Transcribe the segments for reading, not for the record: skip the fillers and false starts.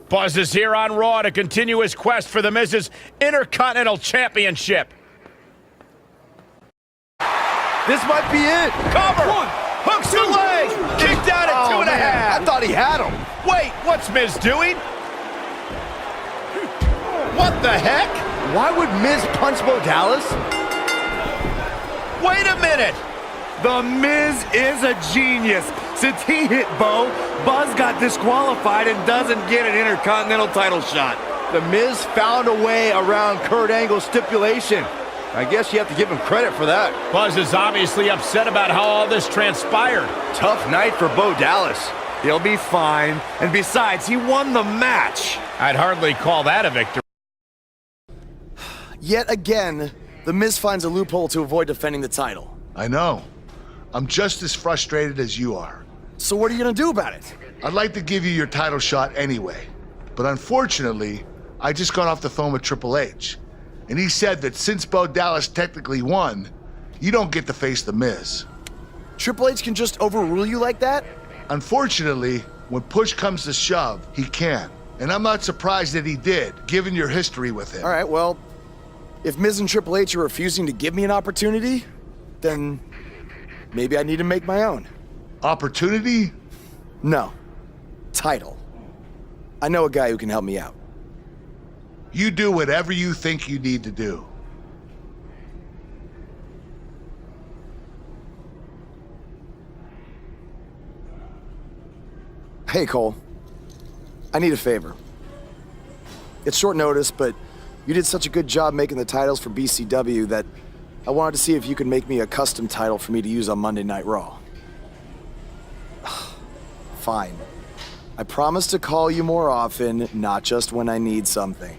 Buzz is here on Raw to continue his quest for the Miz's Intercontinental Championship. This might be it. Cover. One, hooks the leg. Kicked out at 2.5. I thought he had him. Wait, what's Miz doing? What the heck? Why would Miz punch Bo Dallas? Wait a minute. The Miz is a genius. Since he hit Bo, Buzz got disqualified and doesn't get an Intercontinental title shot. The Miz found a way around Kurt Angle's stipulation. I guess you have to give him credit for that. Buzz is obviously upset about how all this transpired. Tough night for Bo Dallas. He'll be fine. And besides, he won the match. I'd hardly call that a victory. Yet again, The Miz finds a loophole to avoid defending the title. I know. I'm just as frustrated as you are. So what are you gonna do about it? I'd like to give you your title shot anyway. But unfortunately, I just got off the phone with Triple H. And he said that since Bo Dallas technically won, you don't get to face The Miz. Triple H can just overrule you like that? Unfortunately, when push comes to shove, he can. And I'm not surprised that he did, given your history with him. All right, well, if Miz and Triple H are refusing to give me an opportunity, then maybe I need to make my own. Opportunity? No. Title. I know a guy who can help me out. You do whatever you think you need to do. Hey, Cole. I need a favor. It's short notice, but you did such a good job making the titles for BCW that I wanted to see if you could make me a custom title for me to use on Monday Night Raw. Fine. I promise to call you more often, not just when I need something.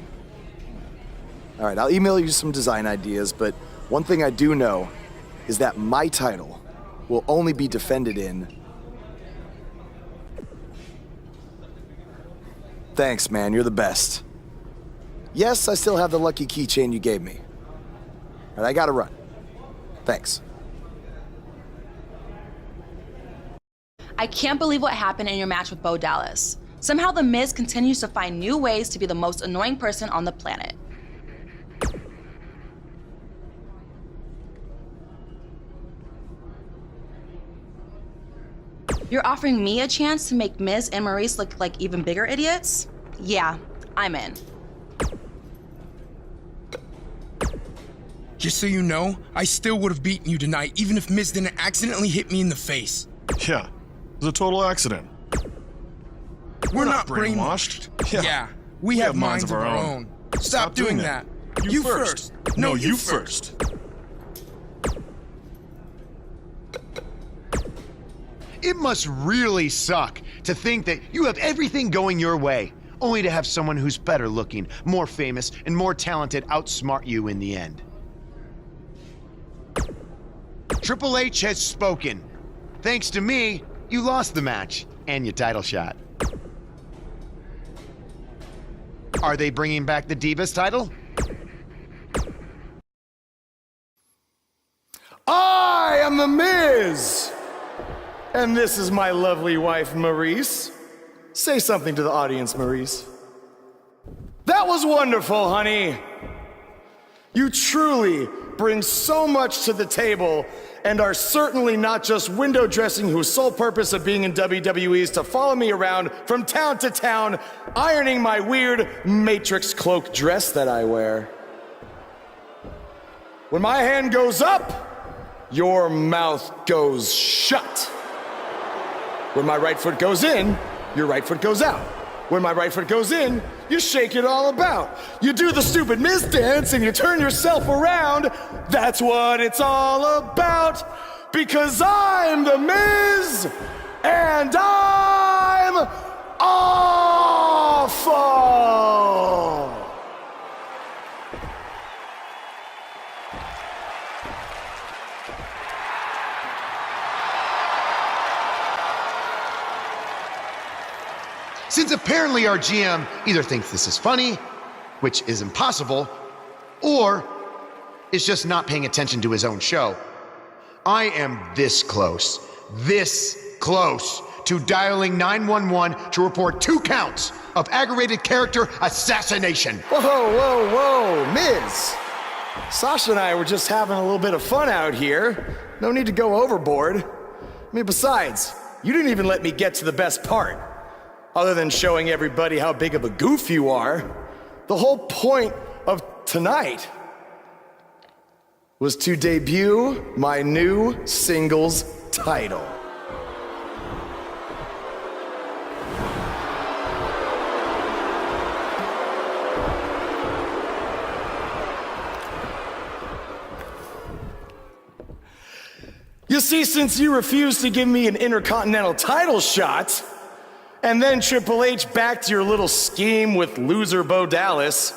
All right, I'll email you some design ideas, but one thing I do know is that my title will only be defended in... Thanks, man, you're the best. Yes, I still have the lucky keychain you gave me. All right, I gotta run. Thanks. I can't believe what happened in your match with Bo Dallas. Somehow The Miz continues to find new ways to be the most annoying person on the planet. You're offering me a chance to make Miz and Maurice look like even bigger idiots? Yeah, I'm in. Just so you know, I still would have beaten you tonight, even if Miz didn't accidentally hit me in the face. Yeah, it was a total accident. We're not brainwashed. Yeah, we have minds of our own. Stop doing that. You first. No, you first. It must really suck to think that you have everything going your way, only to have someone who's better looking, more famous, and more talented outsmart you in the end. Triple H has spoken. Thanks to me, you lost the match and your title shot. Are they bringing back the Divas title? I am The Miz! And this is my lovely wife, Maurice. Say something to the audience, Maurice. That was wonderful, honey. You truly bring so much to the table and are certainly not just window dressing whose sole purpose of being in WWE is to follow me around from town to town, ironing my weird Matrix cloak dress that I wear. When my hand goes up, your mouth goes shut. When my right foot goes in, your right foot goes out. When my right foot goes in, you shake it all about. You do the stupid Miz dance and you turn yourself around. That's what it's all about. Because I'm The Miz, and I'm awful. Since apparently our GM either thinks this is funny, which is impossible, or is just not paying attention to his own show, I am this close to dialing 911 to report 2 counts of aggravated character assassination. Whoa, whoa, whoa, Miz. Sasha and I were just having a little bit of fun out here. No need to go overboard. I mean, besides, you didn't even let me get to the best part. Other than showing everybody how big of a goof you are, the whole point of tonight was to debut my new singles title. You see, since you refused to give me an Intercontinental title shot, and then Triple H backed your little scheme with loser Bo Dallas,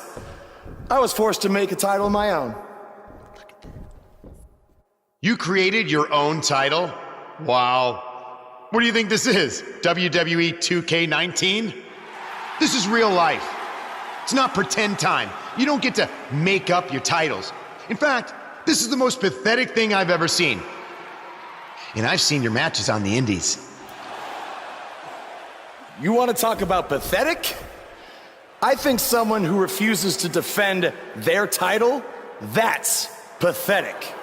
I was forced to make a title of my own. You created your own title? Wow. What do you think this is? WWE 2K19? This is real life. It's not pretend time. You don't get to make up your titles. In fact, this is the most pathetic thing I've ever seen. And I've seen your matches on the indies. You want to talk about pathetic? I think someone who refuses to defend their title, that's pathetic.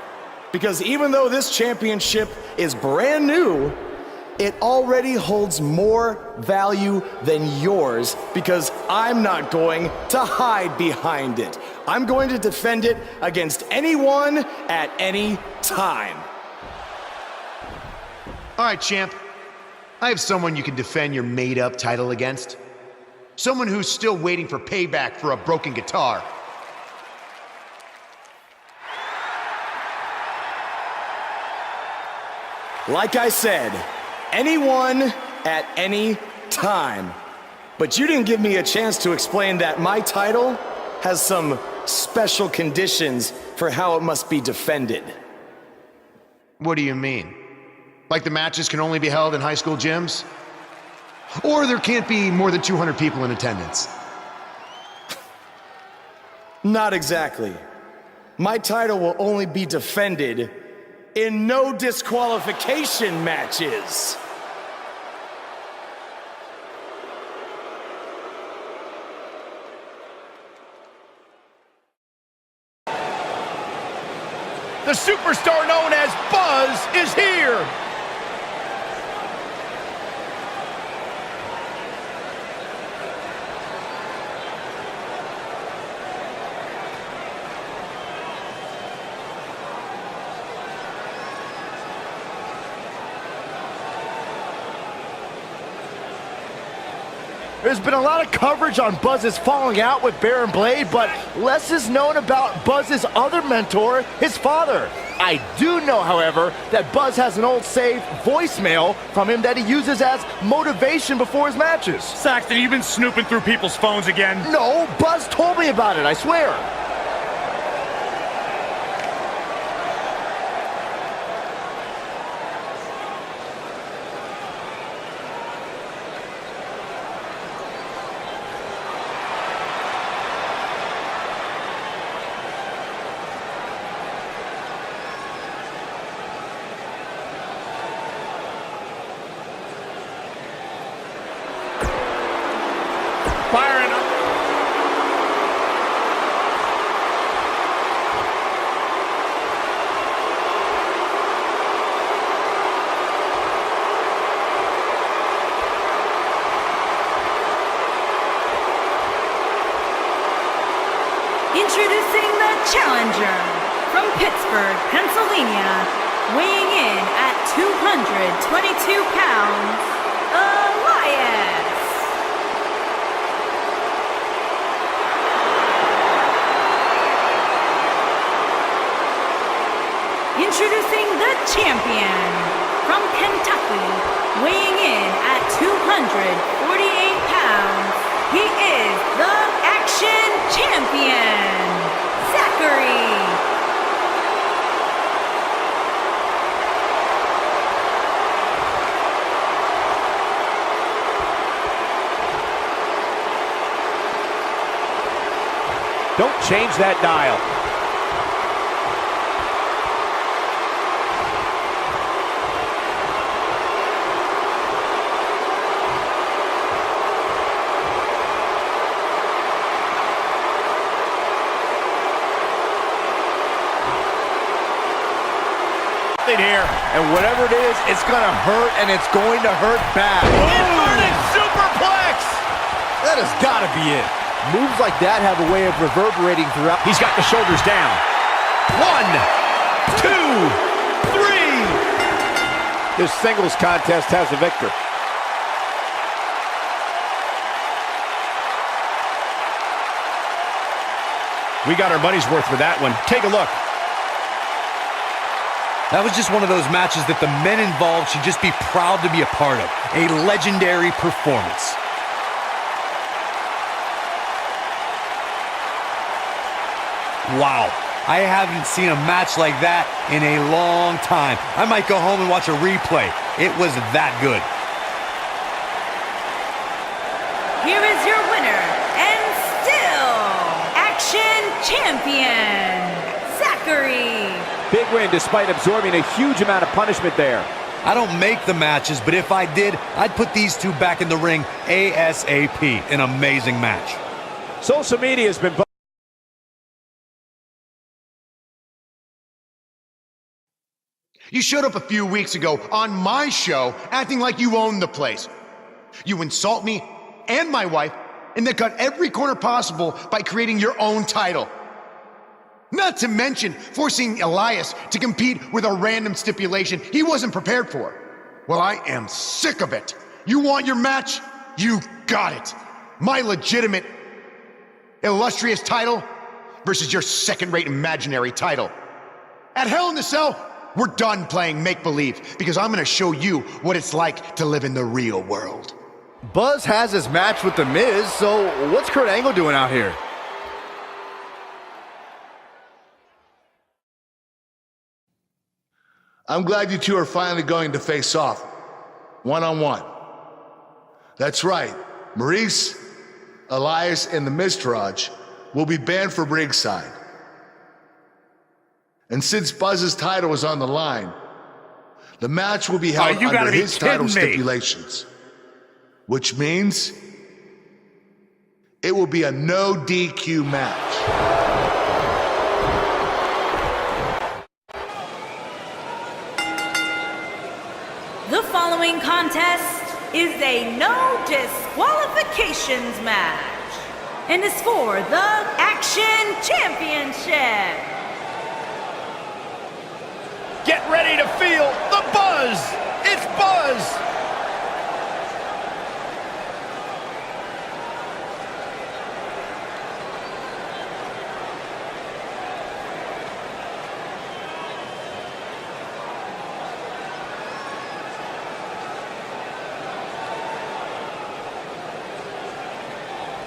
Because even though this championship is brand new, it already holds more value than yours because I'm not going to hide behind it. I'm going to defend it against anyone at any time. All right, champ. I have someone you can defend your made-up title against. Someone who's still waiting for payback for a broken guitar. Like I said, anyone at any time. But you didn't give me a chance to explain that my title has some special conditions for how it must be defended. What do you mean? Like the matches can only be held in high school gyms? Or there can't be more than 200 people in attendance? Not exactly. My title will only be defended in no disqualification matches. The superstar known as Buzz is here. There's been a lot of coverage on Buzz's falling out with Baron Blade, but less is known about Buzz's other mentor, his father. I do know, however, that Buzz has an old saved voicemail from him that he uses as motivation before his matches. Saxton, you've been snooping through people's phones again? No, Buzz told me about it, I swear. Firing up. Introducing the challenger from Pittsburgh, Pennsylvania, weighing in at 222 pounds, Elias. Introducing the champion from Kentucky, weighing in at 248 pounds, he is the Action Champion, Zachary. Don't change that dial. right here. And whatever it is, it's going to hurt, and it's going to hurt bad. Inverted superplex! That has got to be it. Moves like that have a way of reverberating throughout. He's got the shoulders down. 1, 2, 3. This singles contest has a victor. We got our money's worth for that one. Take a look. That was just one of those matches that the men involved should just be proud to be a part of. A legendary performance. Wow, I haven't seen a match like that in a long time. I might go home and watch a replay. It was that good. Here is your winner, and still Action Champion, Zachary. Big win despite absorbing a huge amount of punishment there. I don't make the matches, but if I did, I'd put these two back in the ring ASAP. An amazing match. Social media has been... You showed up a few weeks ago on my show acting like you owned the place. You insult me and my wife, and then cut every corner possible by creating your own title. Not to mention forcing Elias to compete with a random stipulation he wasn't prepared for. Well, I am sick of it. You want your match? You got it. My legitimate, illustrious title versus your second-rate imaginary title. At Hell in the Cell, we're done playing make-believe because I'm going to show you what it's like to live in the real world. Buzz has his match with The Miz, so what's Kurt Angle doing out here? I'm glad you two are finally going to face off, one-on-one. That's right, Maurice, Elias, and the Miztourage will be banned from ringside. And since Buzz's title is on the line, the match will be held under his title stipulations. Which means it will be a no DQ match. The following contest is a no disqualifications match and is for the Action Championship. Get ready to feel the buzz. It's Buzz.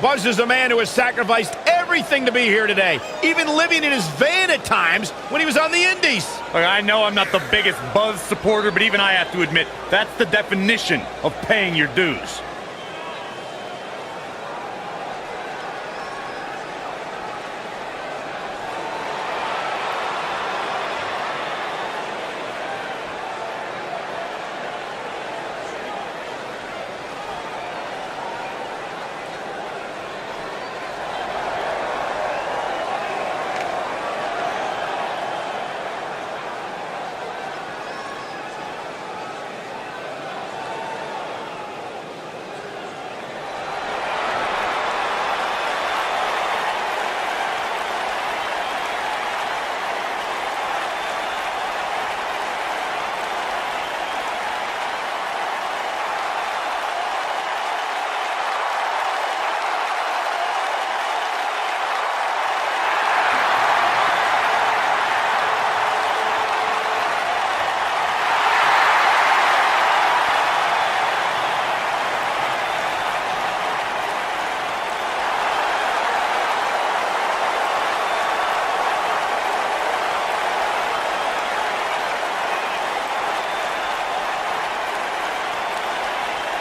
Buzz is a man who has sacrificed everything to be here today, even living in his van at times when he was on the Indies. Look, I know I'm not the biggest Buzz supporter, but even I have to admit, that's the definition of paying your dues.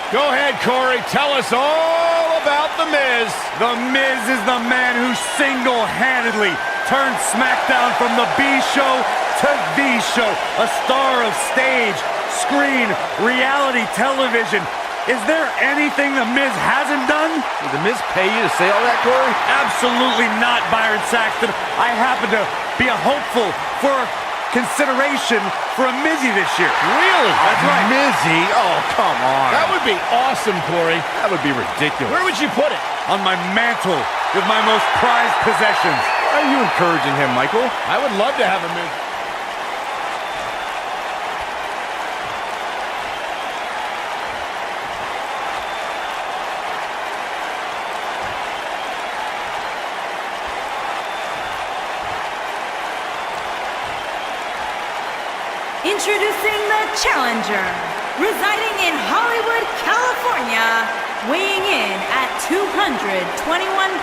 Go ahead, Corey. Tell us all about The Miz. The Miz is the man who single-handedly turned SmackDown from the B show to the show. A star of stage, screen, reality television. Is there anything The Miz hasn't done? Did The Miz pay you to say all that, Corey? Absolutely not, Byron Saxton. I happen to be a hopeful for consideration for a Mizzy this year. Really? That's right. Mizzy? Oh, come on. That would be awesome, Corey. That would be ridiculous. Where would you put it? On my mantle with my most prized possessions. Are you encouraging him, Michael? I would love to have a Miz. Introducing the challenger, residing in Hollywood, California, weighing in at 221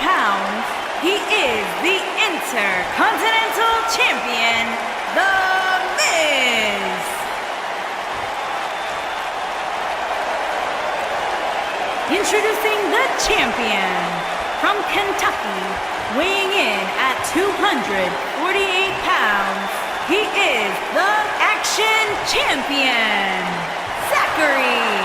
pounds, he is the Intercontinental Champion, The Miz. Introducing the champion, from Kentucky, weighing in at 248 pounds, he is the Action Champion, Zachary.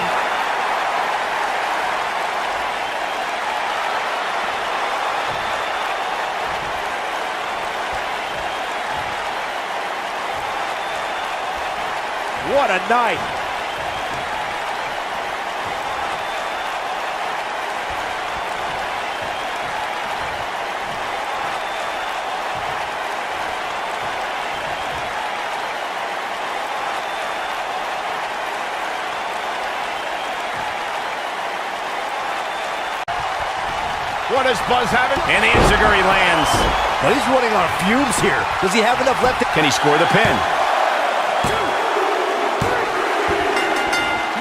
What a night. What does Buzz have? And the enziguri lands. But he's running on fumes here. Does he have enough left? Can he score the pin?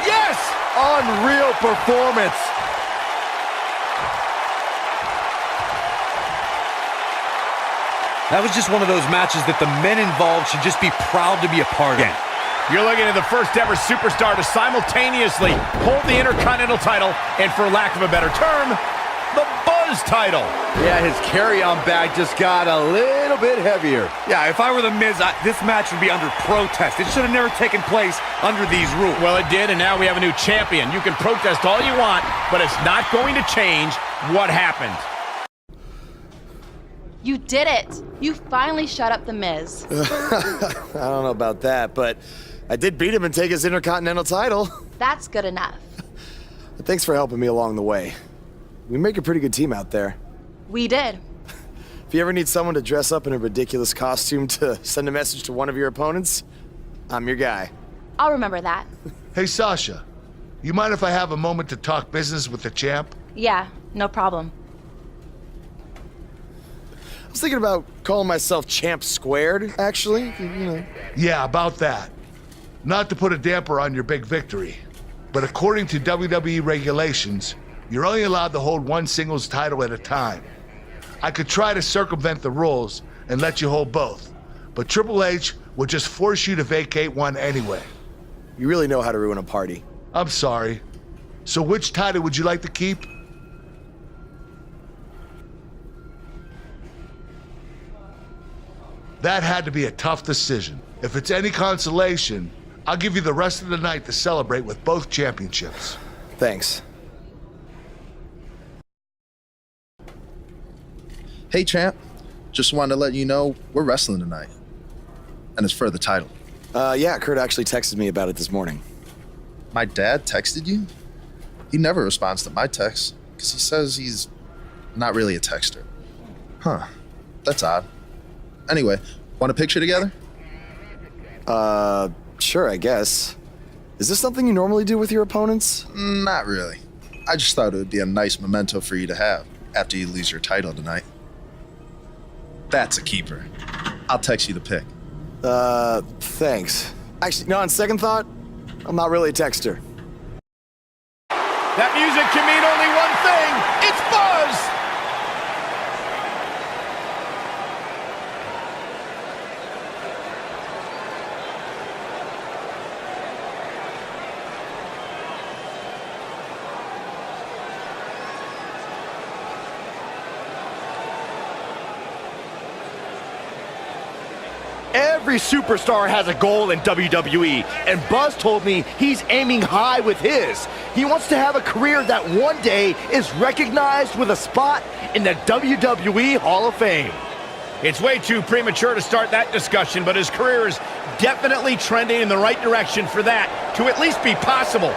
Yes! Unreal performance. That was just one of those matches that the men involved should just be proud to be a part of. You're looking at the first ever superstar to simultaneously hold the Intercontinental title and, for lack of a better term, the Buzz title. Yeah, his carry-on bag just got a little bit heavier. Yeah, if I were the Miz, this match would be under protest. It should have never taken place under these rules. Well, it did, and now we have a new champion. You can protest all you want, but it's not going to change what happened. You did it. You finally shut up the Miz. I don't know about that, but I did beat him and take his Intercontinental title. That's good enough. Thanks for helping me along the way. We make a pretty good team out there. We did. If you ever need someone to dress up in a ridiculous costume to send a message to one of your opponents, I'm your guy. I'll remember that. Hey, Sasha, you mind if I have a moment to talk business with the champ? Yeah, no problem. I was thinking about calling myself Champ Squared, actually. You know. Yeah, about that. Not to put a damper on your big victory, but according to WWE regulations, you're only allowed to hold one singles title at a time. I could try to circumvent the rules and let you hold both, but Triple H would just force you to vacate one anyway. You really know how to ruin a party. I'm sorry. So which title would you like to keep? That had to be a tough decision. If it's any consolation, I'll give you the rest of the night to celebrate with both championships. Thanks. Hey, champ. Just wanted to let you know we're wrestling tonight. And it's for the title. Yeah, Kurt actually texted me about it this morning. My dad texted you? He never responds to my texts because he says he's not really a texter. Huh. That's odd. Anyway, want a picture together? Sure, I guess. Is this something you normally do with your opponents? Not really. I just thought it would be a nice memento for you to have after you lose your title tonight. That's a keeper. I'll text you the pic. Thanks. Actually, no, on second thought, I'm not really a texter. That music can mean only one thing. It's Buzz! Every superstar has a goal in WWE, and Buzz told me he's aiming high with his. He wants to have a career that one day is recognized with a spot in the WWE Hall of Fame. It's way too premature to start that discussion, but his career is definitely trending in the right direction for that to at least be possible.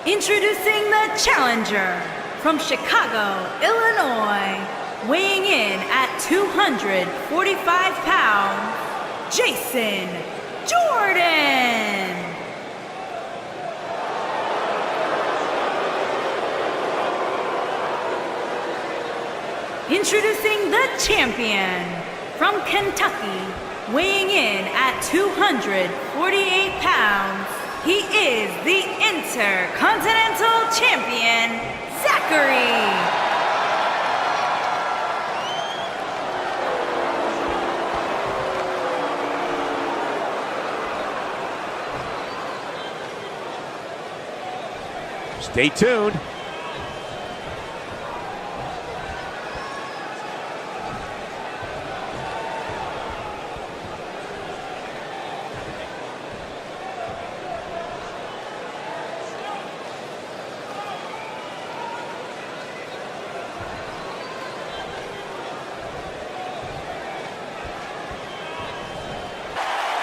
Introducing the challenger from Chicago, Illinois, weighing in at 245 pounds, Jason Jordan. Introducing the champion from Kentucky, weighing in at 248 pounds, he is the Intercontinental Champion, Zachary. Stay tuned.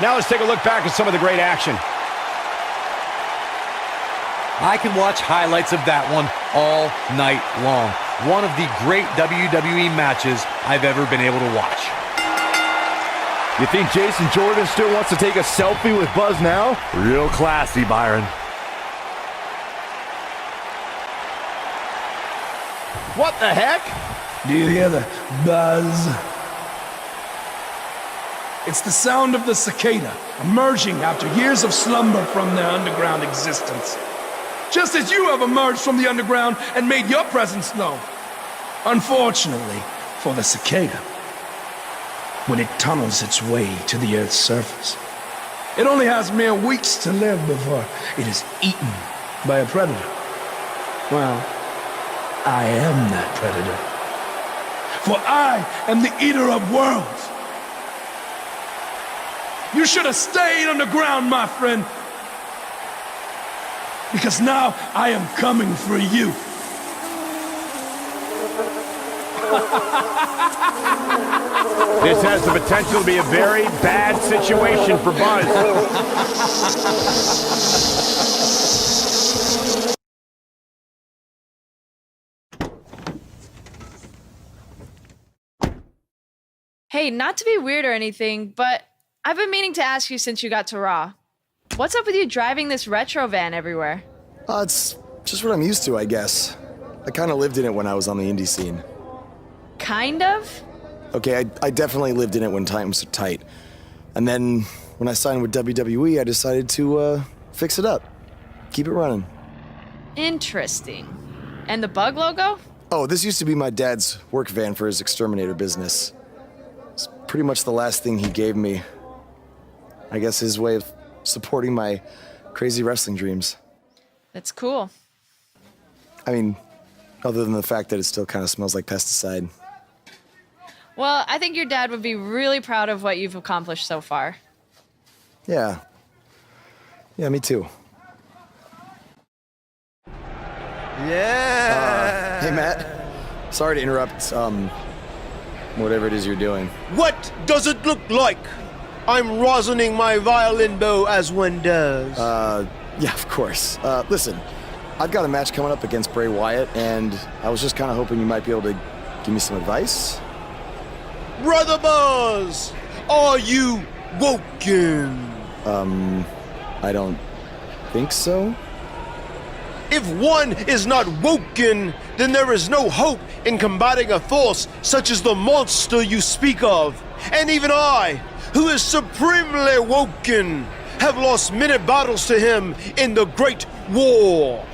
Now let's take a look back at some of the great action. I can watch highlights of that one all night long. One of the great WWE matches I've ever been able to watch. You think Jason Jordan still wants to take a selfie with Buzz now? Real classy, Byron. What the heck? Do you hear the buzz? It's the sound of the cicada emerging after years of slumber from their underground existence. Just as you have emerged from the underground and made your presence known. Unfortunately for the cicada, when it tunnels its way to the Earth's surface, it only has mere weeks to live before it is eaten by a predator. Well, I am that predator. For I am the eater of worlds. You should have stayed underground, my friend. Because now I am coming for you. This has the potential to be a very bad situation for Buzz. Hey, not to be weird or anything, but I've been meaning to ask you since you got to Raw. What's up with you driving this retro van everywhere? It's just what I'm used to, I guess. I kind of lived in it when I was on the indie scene. Kind of? Okay, I definitely lived in it when times were tight. And then when I signed with WWE, I decided to fix it up. Keep it running. Interesting. And the bug logo? Oh, this used to be my dad's work van for his exterminator business. It's pretty much the last thing he gave me. I guess his way of supporting my crazy wrestling dreams. That's cool. I mean, other than the fact that it still kind of smells like pesticide. Well, I think your dad would be really proud of what you've accomplished so far. Yeah. Yeah, me too. Yeah. Hey, Matt. Sorry to interrupt, whatever it is you're doing. What does it look like? I'm rosining my violin bow as one does. Yeah, of course. Listen, I've got a match coming up against Bray Wyatt, and I was just kind of hoping you might be able to give me some advice. Brother Buzz, are you woken? I don't think so. If one is not woken, then there is no hope in combating a force such as the monster you speak of. And even I, who is supremely woken, have lost many battles to him in the Great War.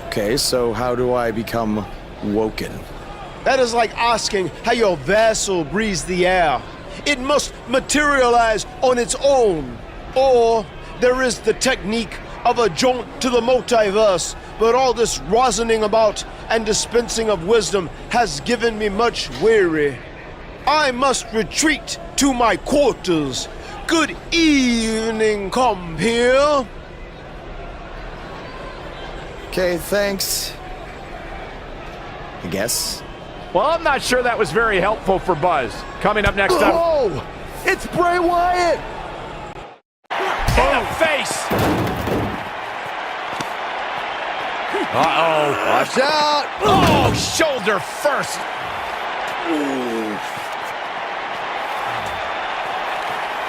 Okay, so how do I become Woken. That is like asking how your vessel breathes the air. It must materialize on its own. Or there is the technique of a jaunt to the multiverse, but all this rosining about and dispensing of wisdom has given me much weary. I must retreat to my quarters. Good evening, compeer. Okay, thanks. I guess. Well, I'm not sure that was very helpful for Buzz. Coming up next time. Oh! It's Bray Wyatt! In the face! Uh-oh. Watch out! Oh, shoulder first!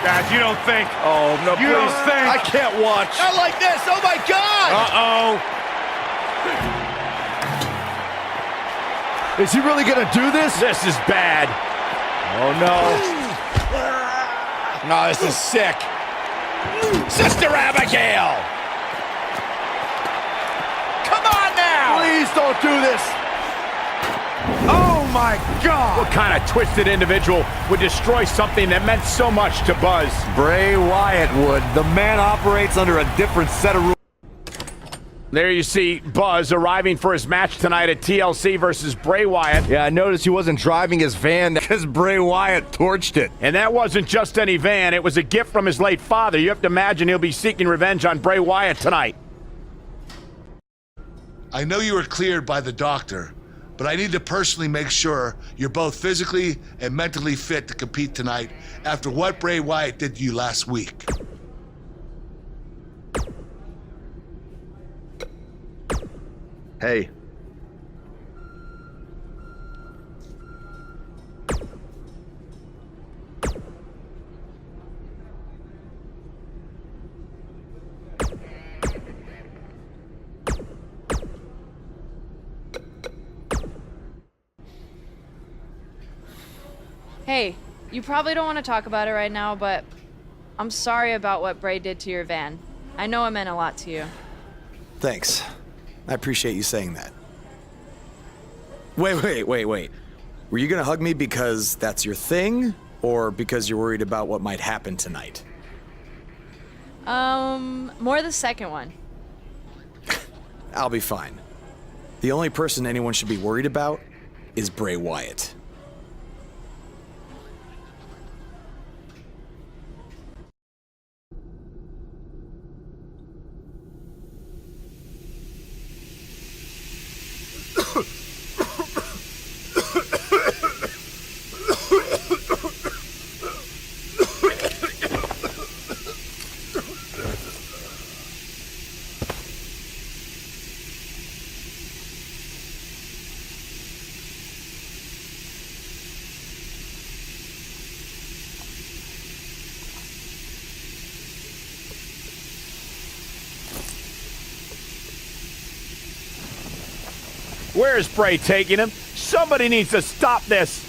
Guys, you don't think. Oh, no, You please. don't think. I can't watch. Not like this, oh my God! Uh-oh. Is he really gonna do this? This is bad. Oh, no. No, this is sick. Sister Abigail! Come on now! Please don't do this. Oh my God! What kind of twisted individual would destroy something that meant so much to Buzz? Bray Wyatt would. The man operates under a different set of rules. There you see Buzz arriving for his match tonight at TLC versus Bray Wyatt. Yeah, I noticed he wasn't driving his van because Bray Wyatt torched it. And that wasn't just any van, it was a gift from his late father. You have to imagine he'll be seeking revenge on Bray Wyatt tonight. I know you were cleared by the doctor, but I need to personally make sure you're both physically and mentally fit to compete tonight after what Bray Wyatt did to you last week. Hey. Hey, you probably don't want to talk about it right now, but I'm sorry about what Bray did to your van. I know it meant a lot to you. Thanks. I appreciate you saying that. Wait. Were you gonna hug me because that's your thing? Or because you're worried about what might happen tonight? More the second one. I'll be fine. The only person anyone should be worried about is Bray Wyatt. Where is Bray taking him? Somebody needs to stop this.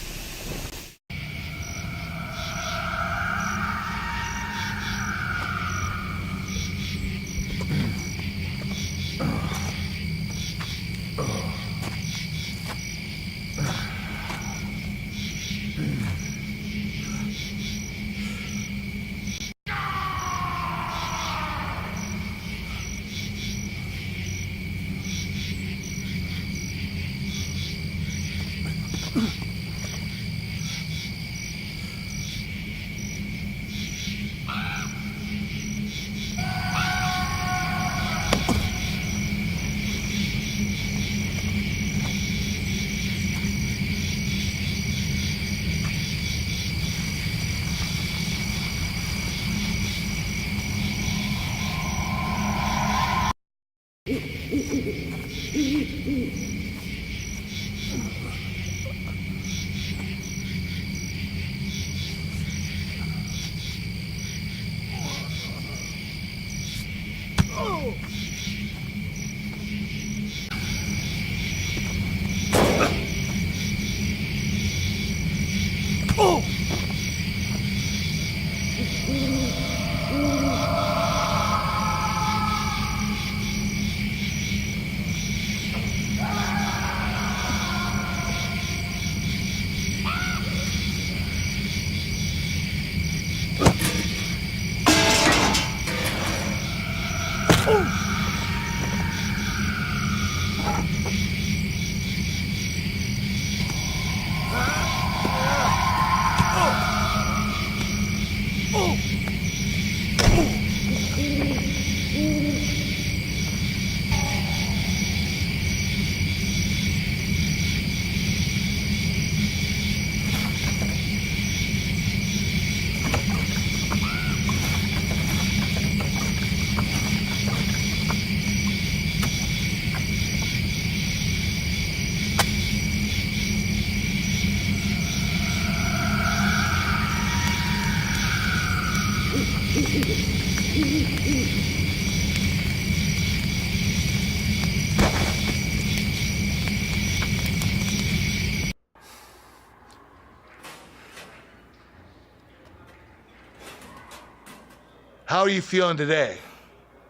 How are you feeling today?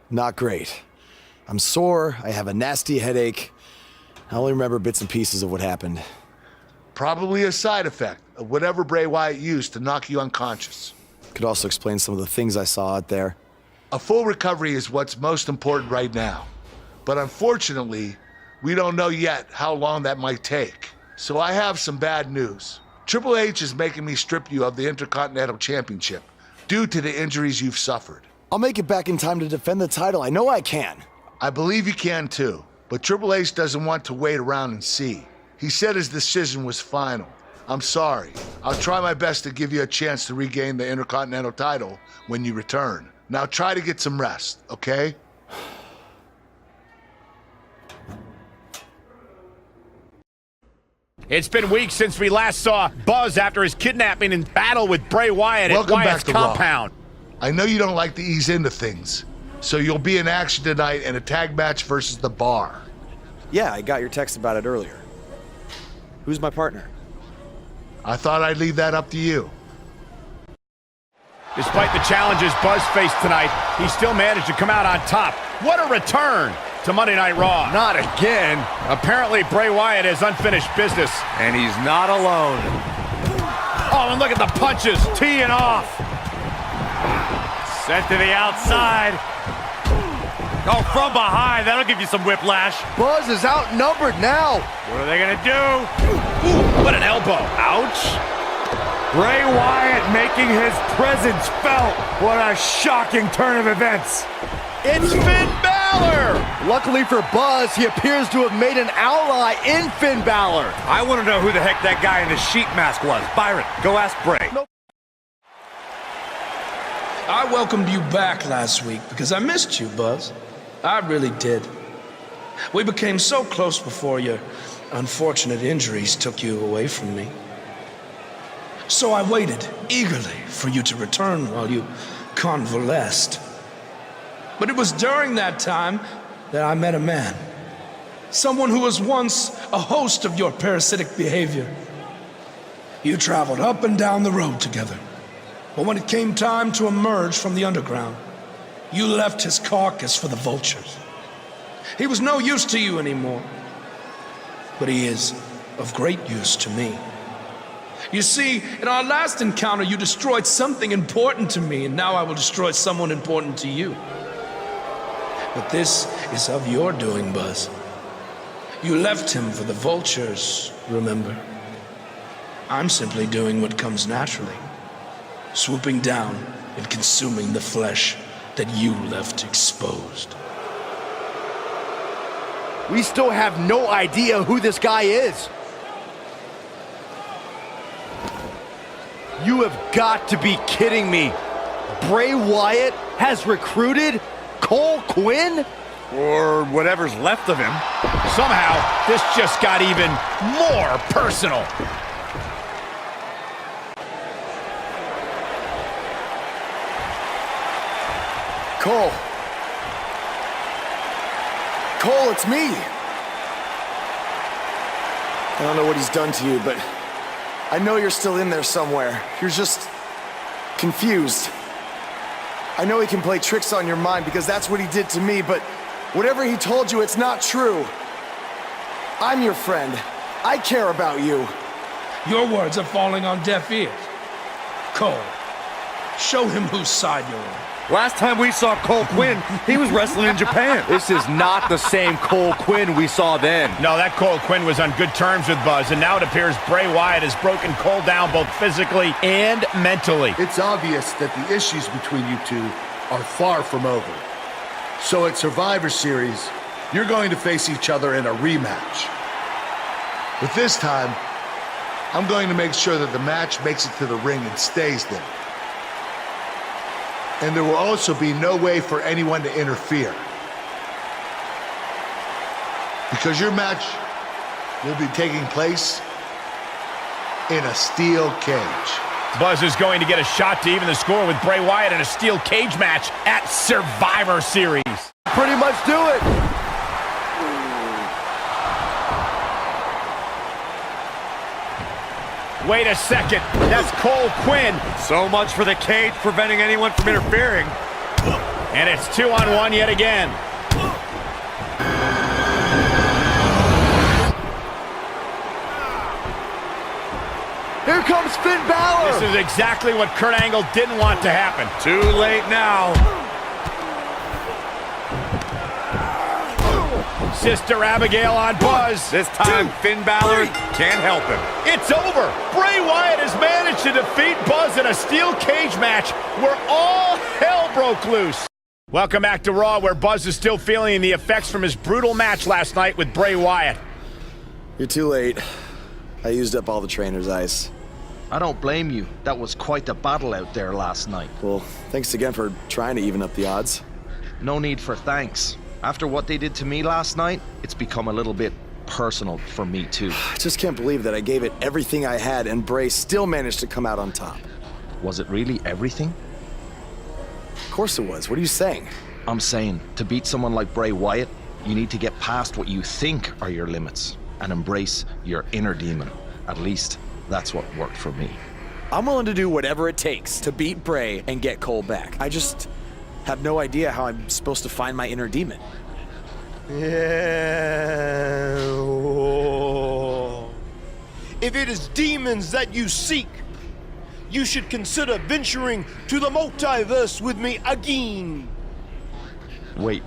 Not great. I'm sore, I have a nasty headache. I only remember bits and pieces of what happened. Probably a side effect of whatever Bray Wyatt used to knock you unconscious. Could also explain some of the things I saw out there. A full recovery is what's most important right now. But unfortunately, we don't know yet how long that might take. So I have some bad news. Triple H is making me strip you of the Intercontinental Championship due to the injuries you've suffered. I'll make it back in time to defend the title. I know I can. I believe you can too, but Triple H doesn't want to wait around and see. He said his decision was final. I'm sorry. I'll try my best to give you a chance to regain the Intercontinental title when you return. Now try to get some rest, okay? It's been weeks since we last saw Buzz after his kidnapping and battle with Bray Wyatt at Wyatt's compound. I know you don't like to ease into things, so you'll be in action tonight in a tag match versus The Bar. Yeah, I got your text about it earlier. Who's my partner? I thought I'd leave that up to you. Despite the challenges Buzz faced tonight, he still managed to come out on top. What a return to Monday Night Raw. Not again. Apparently, Bray Wyatt has unfinished business. And he's not alone. Oh, and look at the punches, teeing off. Sent to the outside. Oh, from behind. That'll give you some whiplash. Buzz is outnumbered now. What are they going to do? Ooh, what an elbow. Ouch. Bray Wyatt making his presence felt. What a shocking turn of events. It's Finn Balor. Luckily for Buzz, he appears to have made an ally in Finn Balor. I want to know who the heck that guy in the sheep mask was. Byron, go ask Bray. Nope. I welcomed you back last week because I missed you, Buzz. I really did. We became so close before your unfortunate injuries took you away from me. So I waited eagerly for you to return while you convalesced. But it was during that time that I met a man. Someone who was once a host of your parasitic behavior. You traveled up and down the road together. But when it came time to emerge from the underground, you left his carcass for the vultures. He was no use to you anymore. But he is of great use to me. You see, in our last encounter, you destroyed something important to me, and now I will destroy someone important to you. But this is of your doing, Buzz. You left him for the vultures, remember? I'm simply doing what comes naturally, swooping down and consuming the flesh that you left exposed. We still have no idea who this guy is. You have got to be kidding me. Bray Wyatt has recruited Cole Quinn? Or whatever's left of him. Somehow, this just got even more personal. Cole. Cole, it's me. I don't know what he's done to you, but I know you're still in there somewhere. You're just confused. I know he can play tricks on your mind because that's what he did to me, but whatever he told you, it's not true. I'm your friend. I care about you. Your words are falling on deaf ears. Cole, Show him whose side you're on. Last time we saw Cole Quinn, he was wrestling in Japan. This is not the same Cole Quinn we saw then. No, that Cole Quinn was on good terms with Buzz, and now it appears Bray Wyatt has broken Cole down both physically and mentally. It's obvious that the issues between you two are far from over. So at Survivor Series, you're going to face each other in a rematch. But this time, I'm going to make sure that the match makes it to the ring and stays there. And there will also be no way for anyone to interfere. Because your match will be taking place in a steel cage. Buzz is going to get a shot to even the score with Bray Wyatt in a steel cage match at Survivor Series. Pretty much do it. Wait a second, that's Cole Quinn. So much for the cage preventing anyone from interfering. And it's 2-on-1 yet again. Here comes Finn Balor. This is exactly what Kurt Angle didn't want to happen. Too late now. Sister Abigail on Buzz. This time, Finn Balor can't help him. It's over. Bray Wyatt has managed to defeat Buzz in a steel cage match where all hell broke loose. Welcome back to Raw, where Buzz is still feeling the effects from his brutal match last night with Bray Wyatt. You're too late. I used up all the trainer's ice. I don't blame you. That was quite the battle out there last night. Well, thanks again for trying to even up the odds. No need for thanks. After what they did to me last night, it's become a little bit personal for me too. I just can't believe that I gave it everything I had and Bray still managed to come out on top. Was it really everything? Of course it was. What are you saying? I'm saying, to beat someone like Bray Wyatt, you need to get past what you think are your limits and embrace your inner demon. At least, that's what worked for me. I'm willing to do whatever it takes to beat Bray and get Cole back. I just have no idea how I'm supposed to find my inner demon. Yeah. If it is demons that you seek, you should consider venturing to the multiverse with me again. Wait,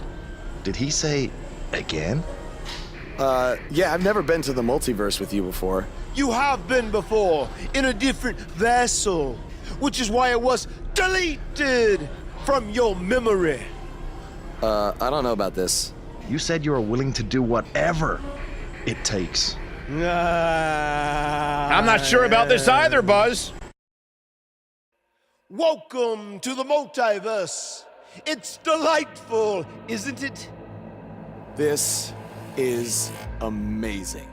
did he say again? Yeah, I've never been to the multiverse with you before. You have been before, in a different vessel, which is why it was deleted from your memory. I don't know about this. You said you were willing to do whatever it takes. I'm not sure about this either, Buzz. Welcome to the multiverse. It's delightful, isn't it? This is amazing.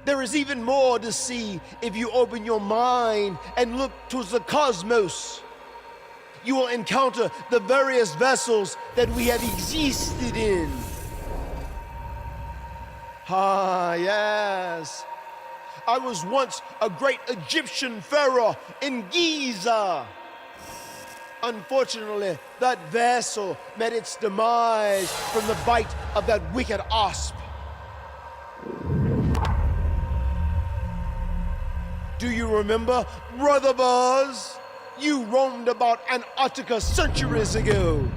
There is even more to see if you open your mind and look towards the cosmos. You will encounter the various vessels that we have existed in. Ah, yes. I was once a great Egyptian pharaoh in Giza. Unfortunately, that vessel met its demise from the bite of that wicked asp. Do you remember, Brother Buzz? You roamed about Antarctica centuries ago.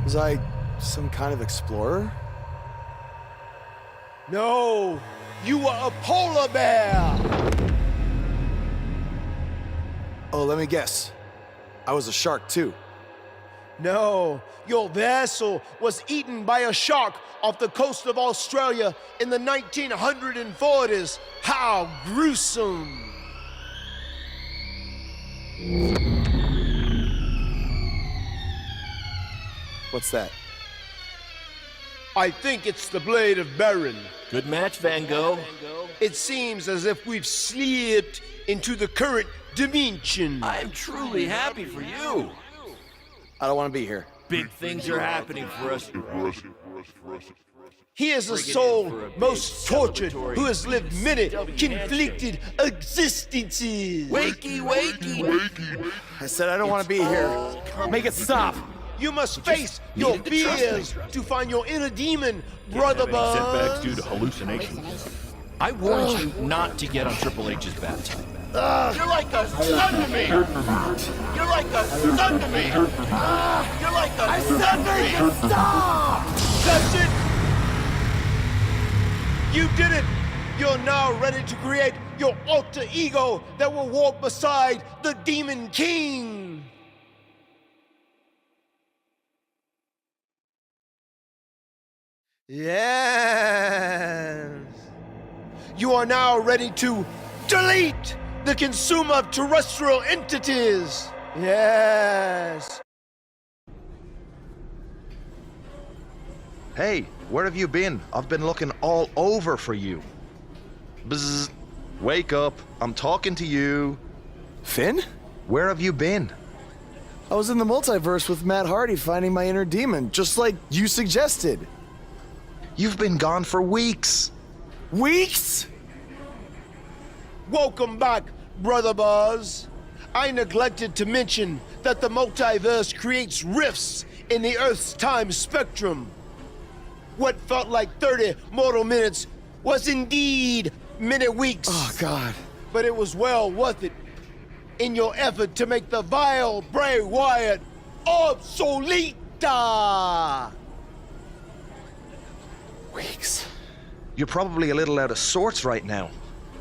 Was I some kind of explorer? No, you were a polar bear. Oh, let me guess. I was a shark too. No, your vessel was eaten by a shark off the coast of Australia in the 1940s. How gruesome. What's that? I think it's the blade of Baron. Good match, Van Gogh. It seems as if we've slipped into the current dimension. I'm truly happy for you. I don't want to be here. Big things are happening for us. He is a soul most tortured who has lived many conflicted existences. Wakey, wakey. I said I don't want to be here. Make it stop. You must face your fears to find your inner demon, Brother Buzz. Setbacks due to hallucinations. I warned you not to get on Triple H's bad time. You're like a son to me. You're like a son to me. You're like a son to me. Stop! That's it! You did it! You're now ready to create your alter ego that will walk beside the Demon King! Yes! You are now ready to delete the consumer of terrestrial entities! Yes! Hey, where have you been? I've been looking all over for you. Bzzz. Wake up. I'm talking to you. Finn? Where have you been? I was in the multiverse with Matt Hardy finding my inner demon, just like you suggested. You've been gone for weeks. Weeks? Welcome back, Brother Buzz. I neglected to mention that the multiverse creates rifts in the Earth's time spectrum. What felt like 30 mortal minutes was indeed many weeks. Oh, God. But it was well worth it in your effort to make the vile Bray Wyatt obsolete. Weeks. You're probably a little out of sorts right now,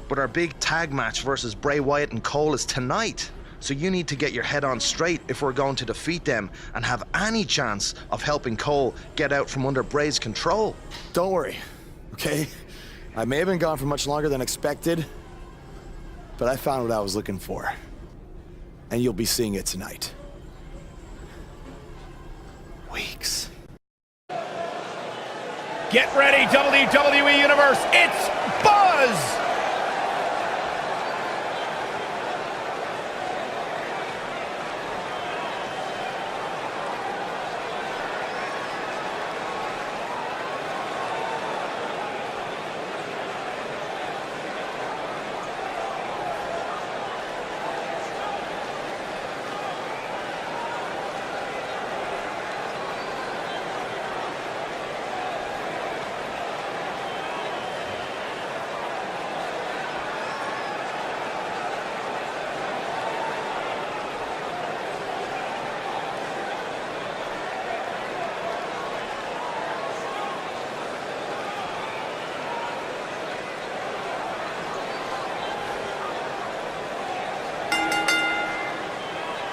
but our big tag match versus Bray Wyatt and Cole is tonight. So you need to get your head on straight if we're going to defeat them and have any chance of helping Cole get out from under Bray's control. Don't worry, okay? I may have been gone for much longer than expected, but I found what I was looking for. And you'll be seeing it tonight. Weeks. Get ready, WWE Universe. It's Buzz!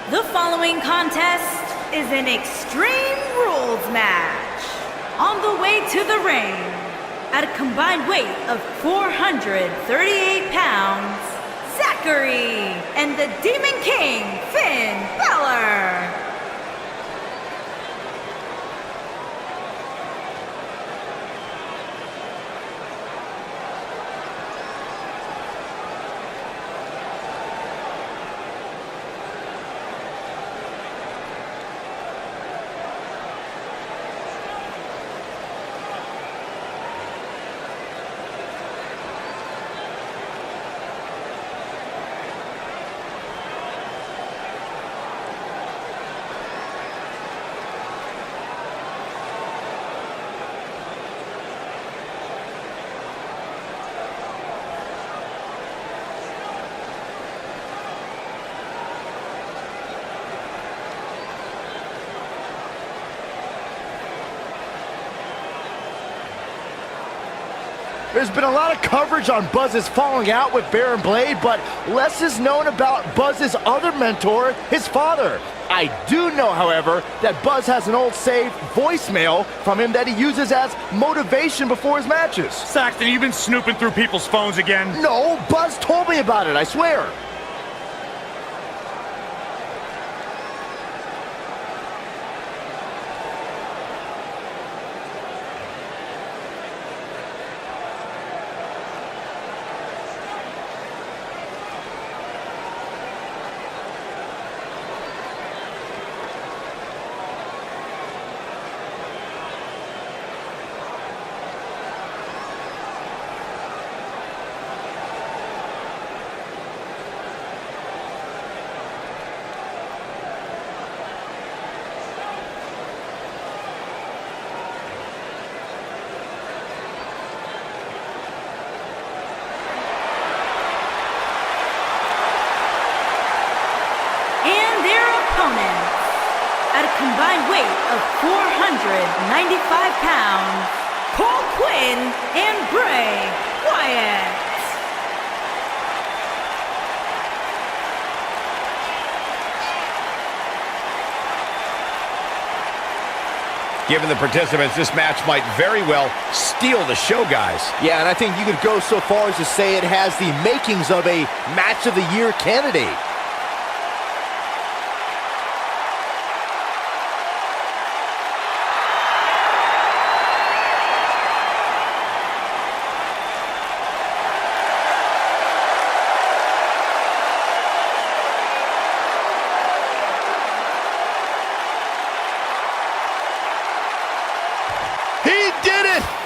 The following contest is an Extreme Rules match. On the way to the ring, at a combined weight of 438 pounds, Zachary and the Demon King, Finn Balor. There's been a lot of coverage on Buzz's falling out with Baron Blade, but less is known about Buzz's other mentor, his father. I do know, however, that Buzz has an old saved voicemail from him that he uses as motivation before his matches. Saxton, you've been snooping through people's phones again? No, Buzz told me about it, I swear. combined weight of 495 pounds, Cole Quinn and Bray Wyatt. Given the participants, this match might very well steal the show, guys. Yeah, and I think you could go so far as to say it has the makings of a Match of the Year candidate.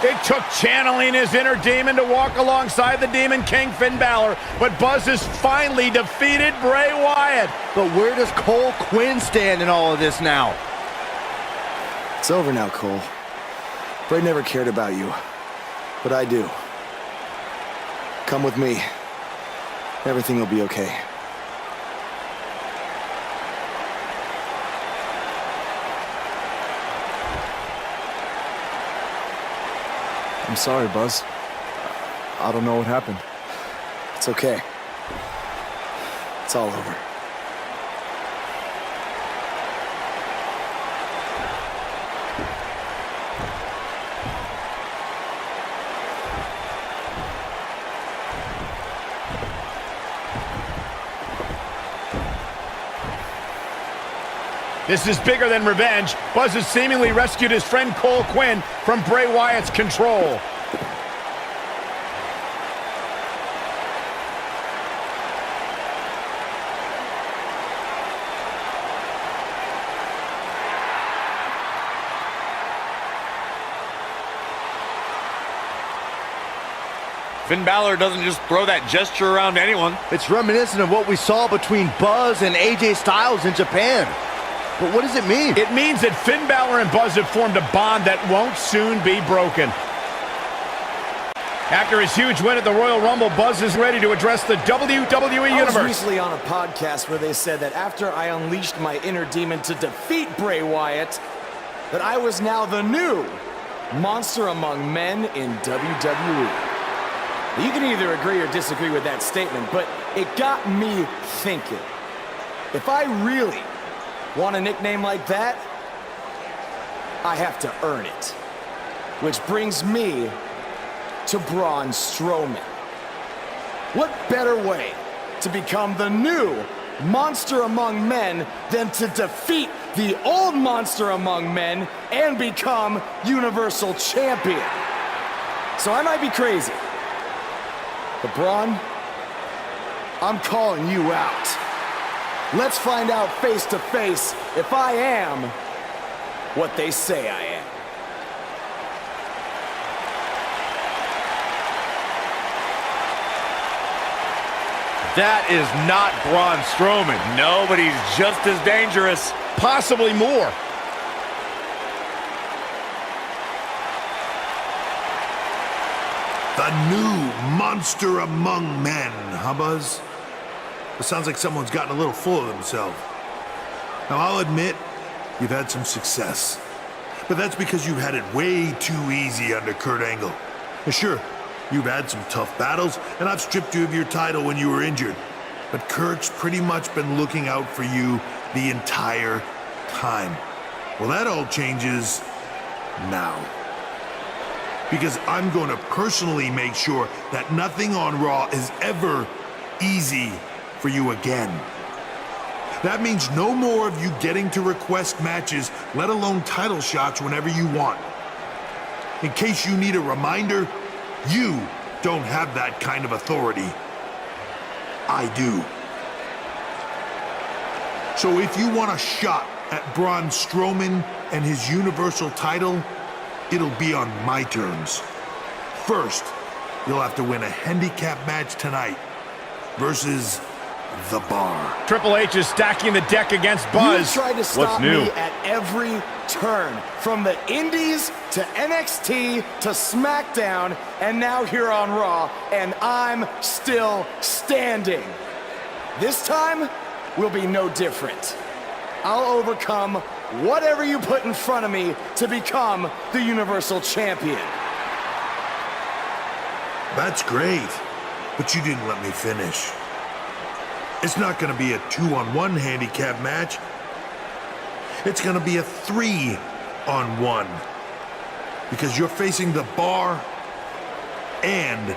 It took channeling his inner demon to walk alongside the Demon King Finn Balor, but Buzz has finally defeated Bray Wyatt. But where does Cole Quinn stand in all of this now? It's over now, Cole. Bray never cared about you, but I do. Come with me. Everything will be okay. I'm sorry, Buzz. I don't know what happened. It's okay. It's all over. This is bigger than revenge. Buzz has seemingly rescued his friend Cole Quinn from Bray Wyatt's control. Finn Balor doesn't just throw that gesture around anyone. It's reminiscent of what we saw between Buzz and AJ Styles in Japan. But what does it mean? It means that Finn Balor and Buzz have formed a bond that won't soon be broken. After his huge win at the Royal Rumble, Buzz is ready to address the WWE Universe. I was recently on a podcast where they said that after I unleashed my inner demon to defeat Bray Wyatt, that I was now the new monster among men in WWE. You can either agree or disagree with that statement, but it got me thinking. If I really want a nickname like that, I have to earn it. Which brings me to Braun Strowman. What better way to become the new monster among men than to defeat the old monster among men and become Universal Champion? So I might be crazy, but Braun, I'm calling you out. Let's find out face to face if I am what they say I am. That is not Braun Strowman. No, but he's just as dangerous. Possibly more. The new monster among men, huh, Buzz? It sounds like someone's gotten a little full of themselves. Now, I'll admit, you've had some success. But that's because you've had it way too easy under Kurt Angle. And sure, you've had some tough battles, and I've stripped you of your title when you were injured. But Kurt's pretty much been looking out for you the entire time. Well, that all changes now. Because I'm going to personally make sure that nothing on Raw is ever easy for you again. That means no more of you getting to request matches, let alone title shots whenever you want. In case you need a reminder, you don't have that kind of authority. I do. So if you want a shot at Braun Strowman and his Universal title, it'll be on my terms. First, you'll have to win a handicap match tonight versus The Bar. Triple H is stacking the deck against Buzz. You tried to stop What's new? me at every turn, from the Indies to NXT to SmackDown, and now here on Raw, and I'm still standing. This time will be no different. I'll overcome whatever you put in front of me to become the Universal Champion. That's great, but you didn't let me finish. It's not gonna be a 2-on-1 handicap match. It's gonna be a 3-on-1. Because you're facing the Bar and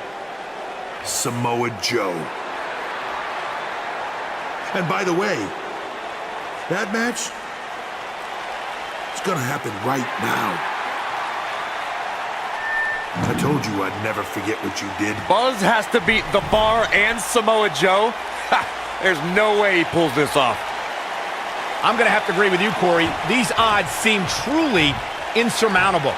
Samoa Joe. And by the way, that match is gonna happen right now. I told you I'd never forget what you did. Buzz has to beat the Bar and Samoa Joe? Ha! There's no way he pulls this off. I'm going to have to agree with you, Corey. These odds seem truly insurmountable.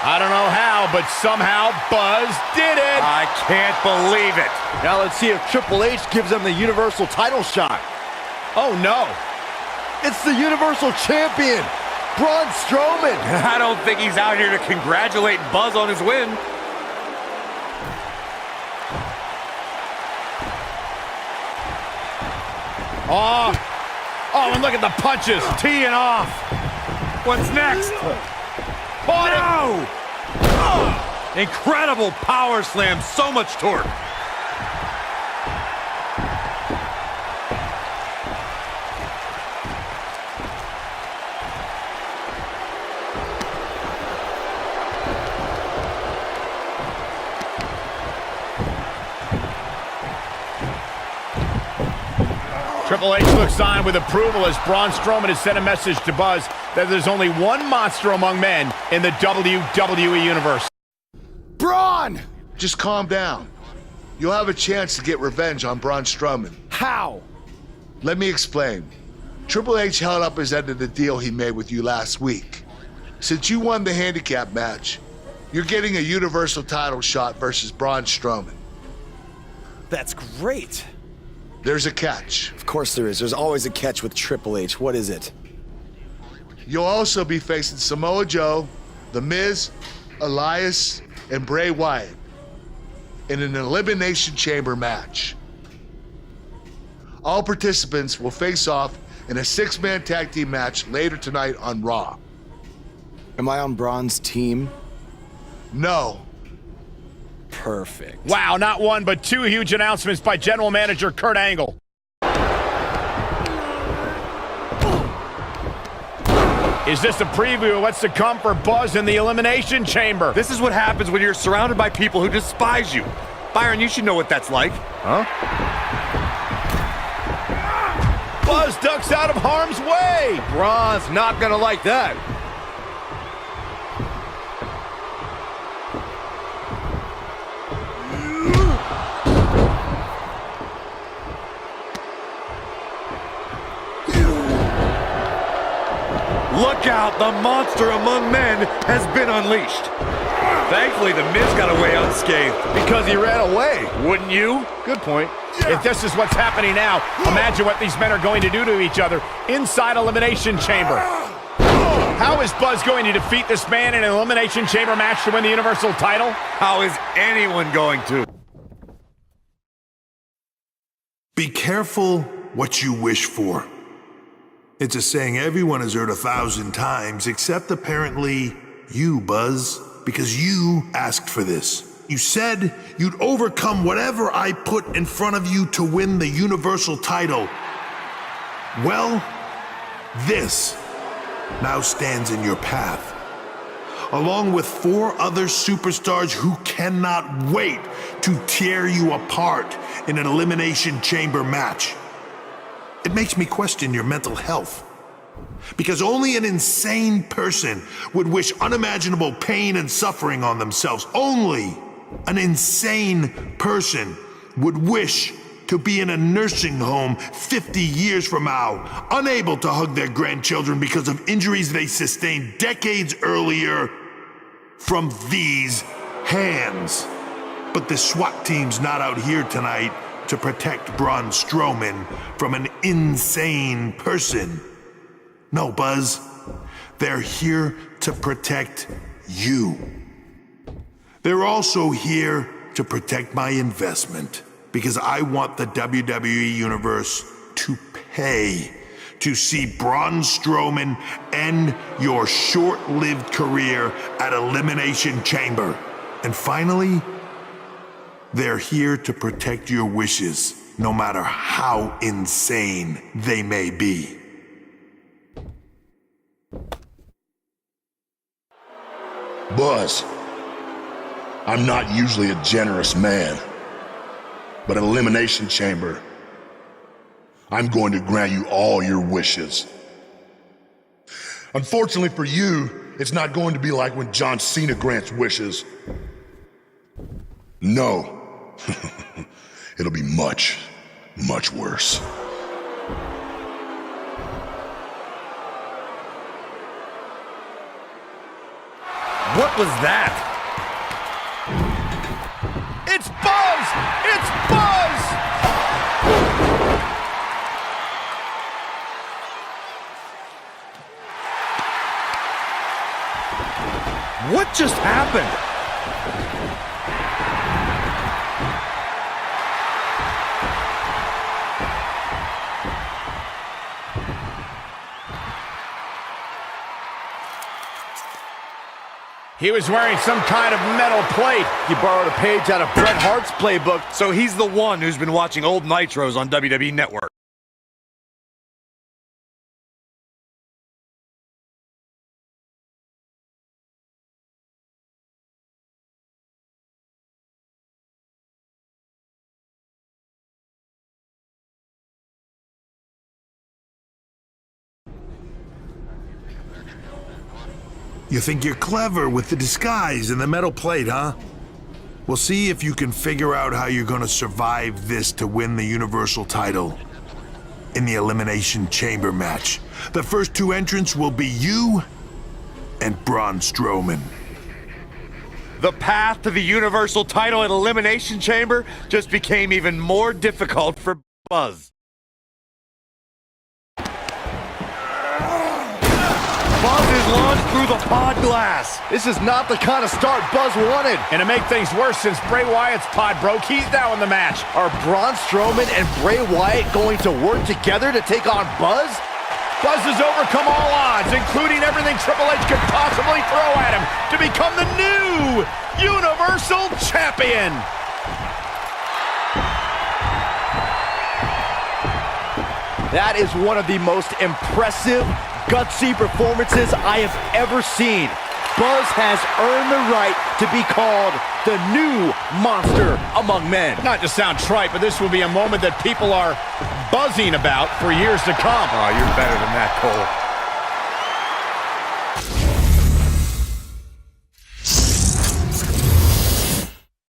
I don't know how, but somehow Buzz did it. I can't believe it. Now let's see if Triple H gives them the Universal title shot. Oh, no. It's the Universal Champion, Braun Strowman. I don't think he's out here to congratulate Buzz on his win. Oh, and look at the punches. Teeing off. What's next? No! Incredible power slam, so much torque. Triple H looks on with approval as Braun Strowman has sent a message to Buzz that there's only one monster among men in the WWE Universe. Braun! Just calm down. You'll have a chance to get revenge on Braun Strowman. How? Let me explain. Triple H held up his end of the deal he made with you last week. Since you won the handicap match, you're getting a Universal title shot versus Braun Strowman. That's great. There's a catch. Of course there is. There's always a catch with Triple H. What is it? You'll also be facing Samoa Joe, The Miz, Elias, and Bray Wyatt in an Elimination Chamber match. All participants will face off in a 6-man tag team match later tonight on Raw. Am I on Braun's team? No. Perfect. Wow, not one, but two huge announcements by General Manager Kurt Angle. Is this a preview of what's to come for Buzz in the Elimination Chamber? This is what happens when you're surrounded by people who despise you. Byron, you should know what that's like. Huh? Buzz ducks out of harm's way. Braun's not gonna like that. Look out, the monster among men has been unleashed. Thankfully, the Miz got away unscathed. Because he ran away. Wouldn't you? Good point. If this is what's happening now, imagine what these men are going to do to each other inside Elimination Chamber. How is Buzz going to defeat this man in an Elimination Chamber match to win the Universal title? How is anyone going to? Be careful what you wish for. It's a saying everyone has heard 1,000 times, except apparently you, Buzz, because you asked for this. You said you'd overcome whatever I put in front of you to win the Universal title. Well, this now stands in your path, along with 4 other superstars who cannot wait to tear you apart in an Elimination Chamber match. It makes me question your mental health. Because only an insane person would wish unimaginable pain and suffering on themselves. Only an insane person would wish to be in a nursing home 50 years from now, unable to hug their grandchildren because of injuries they sustained decades earlier from these hands. But the SWAT team's not out here tonight to protect Braun Strowman from an insane person. No, Buzz. They're here to protect you. They're also here to protect my investment, because I want the WWE Universe to pay to see Braun Strowman end your short-lived career at Elimination Chamber. And finally, they're here to protect your wishes, no matter how insane they may be. Buzz, I'm not usually a generous man, but at Elimination Chamber, I'm going to grant you all your wishes. Unfortunately for you, it's not going to be like when John Cena grants wishes. No, it'll be much, much worse. What was that? It's Buzz! It's Buzz! What just happened? He was wearing some kind of metal plate. He borrowed a page out of Bret Hart's playbook. So he's the one who's been watching old Nitros on WWE Network. You think you're clever with the disguise and the metal plate, huh? We'll see if you can figure out how you're gonna survive this to win the Universal title in the Elimination Chamber match. The first two entrants will be you and Braun Strowman. The path to the Universal title at Elimination Chamber just became even more difficult for Buzz. Buzz is launched through the pod glass. This is not the kind of start Buzz wanted. And to make things worse, since Bray Wyatt's pod broke, he's now in the match. Are Braun Strowman and Bray Wyatt going to work together to take on Buzz? Buzz has overcome all odds, including everything Triple H could possibly throw at him, to become the new Universal Champion. That is one of the most impressive, gutsy performances I have ever seen. Buzz has earned the right to be called the new monster among men. Not to sound trite, but this will be a moment that people are buzzing about for years to come. Oh, you're better than that, Cole.